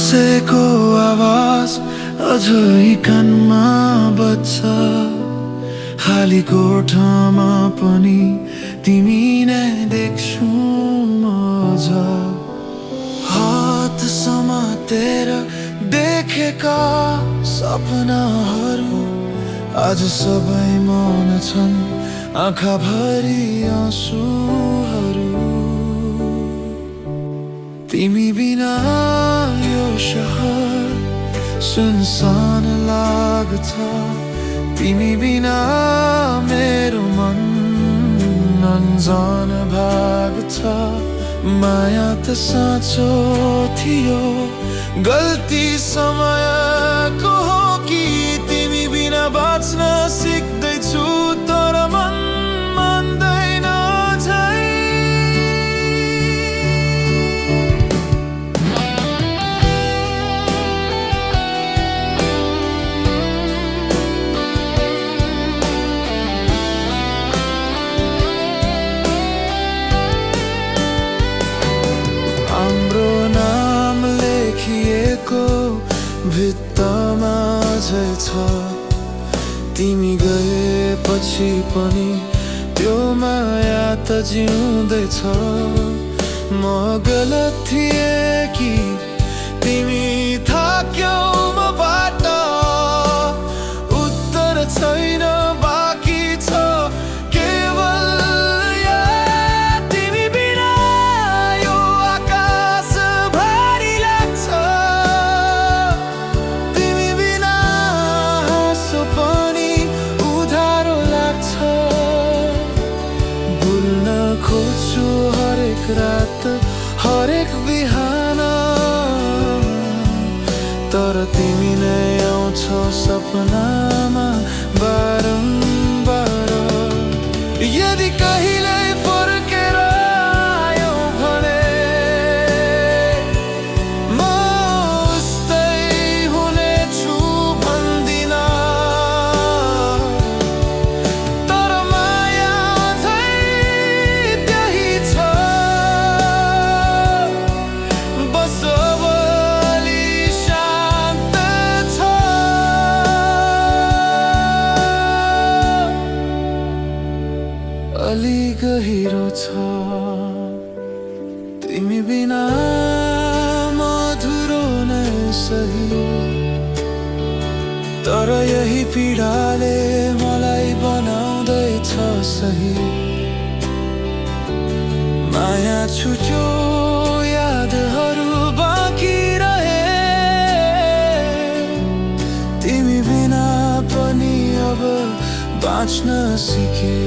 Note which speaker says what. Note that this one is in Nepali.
Speaker 1: कसैको आवाज अझै कानमा बज्छ। खाली कोठामा पनि तिमी नै देख्छु म अझ। हात समातेर देखेका सपनाहरू आज सबै मौन छन्, आँखाभरि आँसुहरू। तिमी बिना यो शहर सुनसान लाग्छ, तिमी बिना मेरो मन अनजान भाग्छ। माया त साँचो थियो, गल्ती समयको हो कि तिमी बिना बाँच्न सिक्दैछु, तर मन मान्दैन झै। हाम्रो नाम लेखिएको भित्तामा अझै छ, तिमी गएपछि पनि त्यो माया त जिउँदैछ। म गलत थिएँ कि तिमी थाक्यौ मबाट, उत्तर छैन बाँकी छ केवल याद। तिमी बिना यो आकाश भारी लाग्छ, तिमी बिना हाँसो पनि उधारो लाग्छ। भुल्न खोज्छु हरेक रात हरेक बिहान, तर तिमी नै आउँछौ सपनामा बारम्बार। यदि कहिल्यै फर्केर आयो भने म उस्तै हुनेछु भन्दिन, तर माया अझै त्यही छ। बस अब अलि शान्त छ, अलि गहिरो छ। तिमी बिना मधुरो नै सही, तर यही पीडाले मलाई बनाउँदैछ सही। माया छुट्यो यादहरू बाँकी रहे, तिमी बिना पनि अब बाँच्न सिके।